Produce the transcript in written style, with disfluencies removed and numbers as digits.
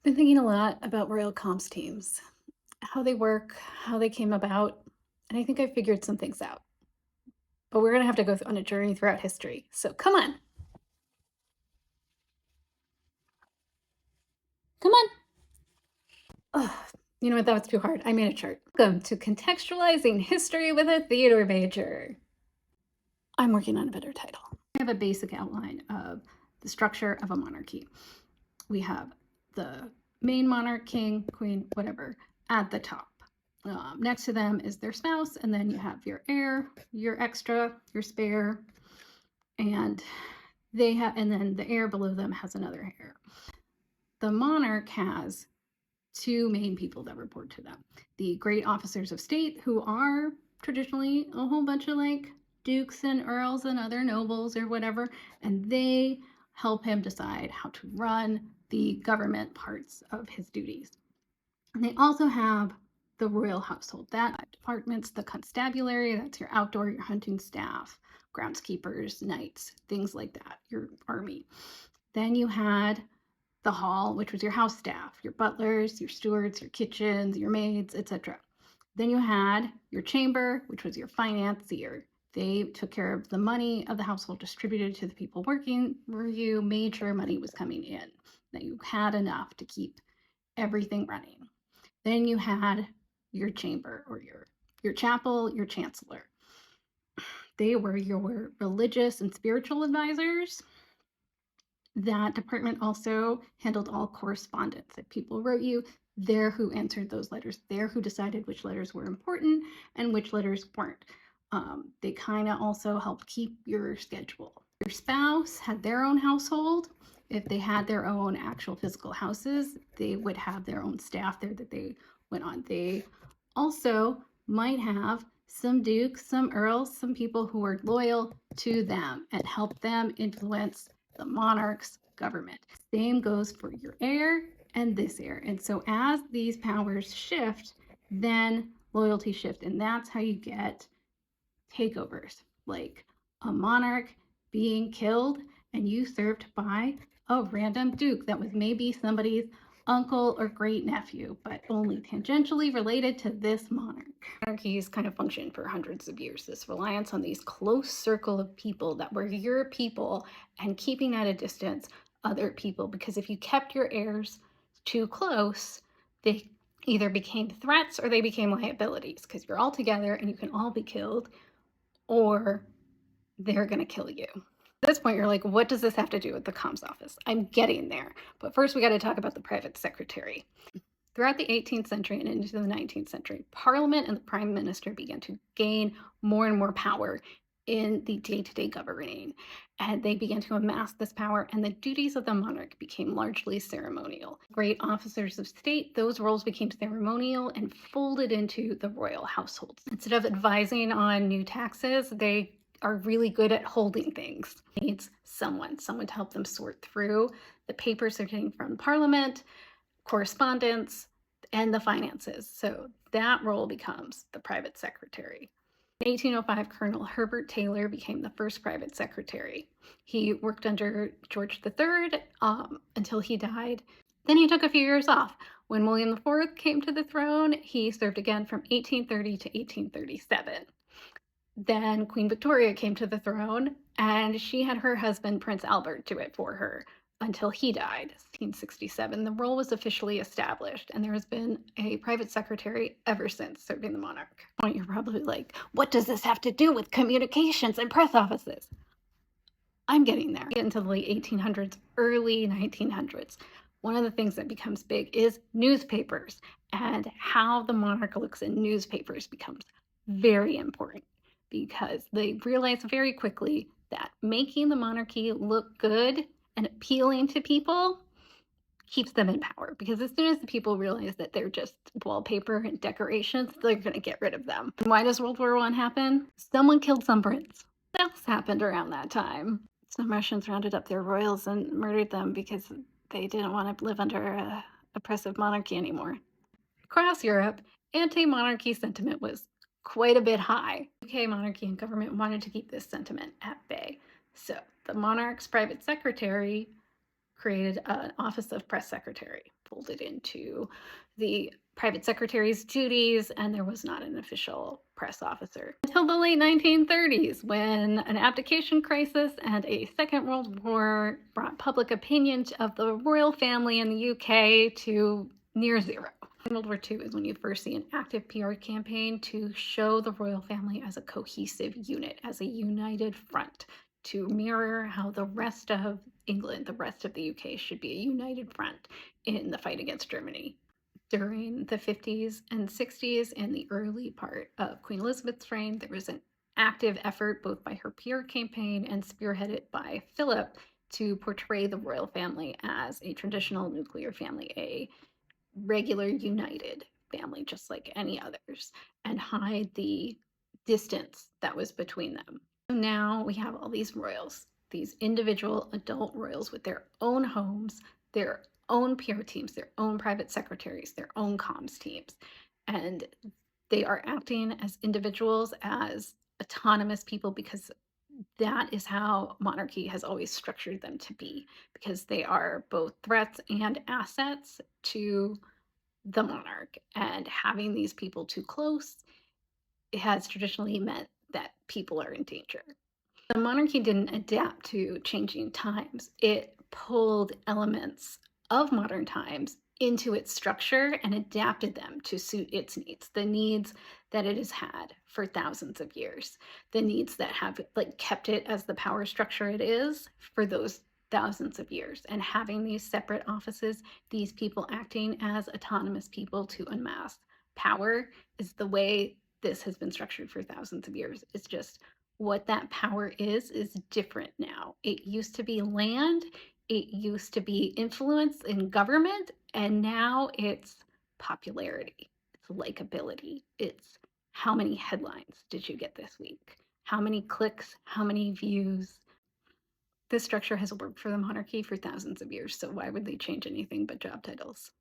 Been thinking a lot about royal comms teams, how they work, how they came about, and I think I figured some things out. But we're going to have to go on a journey throughout history. So come on, come on. Ugh, you know what? That was too hard. I made a chart. Welcome to Contextualizing History with a Theater Major. I'm working on a better title. I have a basic outline of the structure of a monarchy. We have the main monarch, king, queen, whatever, at the top. Next to them is their spouse, and then you have your heir, your extra, your spare, and and then the heir below them has another heir. The monarch has two main people that report to them: the great officers of state, who are traditionally a whole bunch of like dukes and earls and other nobles or whatever, and they help him decide how to run the government parts of his duties. And they also have the royal household, that departments, the constabulary, that's your outdoor, your hunting staff, groundskeepers, knights, things like that, your army. Then you had the hall, which was your house staff, your butlers, your stewards, your kitchens, your maids, etc. Then you had your chamber, which was your financier. They took care of the money of the household, distributed to the people working for you, made sure money was coming in, that you had enough to keep everything running. Then you had your chamber, or your chapel, your chancellor. They were your religious and spiritual advisors. That department also handled all correspondence. If people wrote you, they're who answered those letters. They're who decided which letters were important and which letters weren't. They kind of also helped keep your schedule. Your spouse had their own household. If they had their own actual physical houses, they would have their own staff there that they went on. They also might have some dukes, some earls, some people who were loyal to them and helped them influence the monarch's government. Same goes for your heir and this heir. And so as these powers shift, then loyalty shift. And that's how you get takeovers, like a monarch being killed and usurped by a random duke that was maybe somebody's uncle or great nephew, but only tangentially related to this monarch. Monarchies kind of function for hundreds of years, this reliance on these close circle of people that were your people and keeping at a distance other people, because if you kept your heirs too close, they either became threats or they became liabilities, because you're all together and you can all be killed, or they're going to kill you. At this point, you're like, what does this have to do with the comms office? I'm getting there. But first, we got to talk about the private secretary. Throughout the 18th century and into the 19th century, Parliament and the Prime Minister began to gain more and more power in the day-to-day governing, and they began to amass this power, and the duties of the monarch became largely ceremonial. Great officers of state, those roles became ceremonial and folded into the royal households. Instead of advising on new taxes, they are really good at holding things. Needs someone to help them sort through the papers they're getting from Parliament, correspondence, and the finances. So that role becomes the private secretary. In 1805, Colonel Herbert Taylor became the first private secretary. He worked under George III until he died. Then he took a few years off. When William IV came to the throne, he served again from 1830 to 1837. Then Queen Victoria came to the throne, and she had her husband, Prince Albert, do it for her until he died, 1867. The role was officially established, and there has been a private secretary ever since serving the monarch. You're probably like, what does this have to do with communications and press offices? I'm getting there. Get into the late 1800s, early 1900s. One of the things that becomes big is newspapers, and how the monarch looks in newspapers becomes very important, because they realize very quickly that making the monarchy look good and appealing to people keeps them in power. Because as soon as the people realize that they're just wallpaper and decorations, they're going to get rid of them. And why does World War I happen? Someone killed some Brits. What else happened around that time? Some Russians rounded up their royals and murdered them because they didn't want to live under a oppressive monarchy anymore. Across Europe, anti-monarchy sentiment was quite a bit high. UK monarchy and government wanted to keep this sentiment at bay. So the monarch's private secretary created an office of press secretary, folded into the private secretary's duties, and there was not an official press officer until the late 1930s, when an abdication crisis and a Second World War brought public opinion of the royal family in the UK to near zero. World War II is when you first see an active PR campaign to show the royal family as a cohesive unit, as a united front, to mirror how the rest of England, the rest of the UK, should be a united front in the fight against Germany. During the 50s and 60s and the early part of Queen Elizabeth's reign, there was an active effort both by her PR campaign and spearheaded by Philip to portray the royal family as a traditional nuclear family, a regular united family just like any others, and hide the distance that was between them. So now we have all these royals, these individual adult royals with their own homes, their own PR teams, their own private secretaries, their own comms teams, and they are acting as individuals, as autonomous people, because that is how monarchy has always structured them to be, because they are both threats and assets to the monarch. And having these people too close, it has traditionally meant that people are in danger. The monarchy didn't adapt to changing times. It pulled elements of modern times into its structure and adapted them to suit its needs, the needs that it has had for thousands of years, the needs that have kept it as the power structure it is for those thousands of years. And having these separate offices, these people acting as autonomous people to unmask power, is the way this has been structured for thousands of years. It's just what that power is different now. It used to be land, it used to be influence in government, and now it's popularity, it's likability, it's how many headlines did you get this week, how many clicks, how many views. This structure has worked for the monarchy for thousands of years, so why would they change anything but job titles?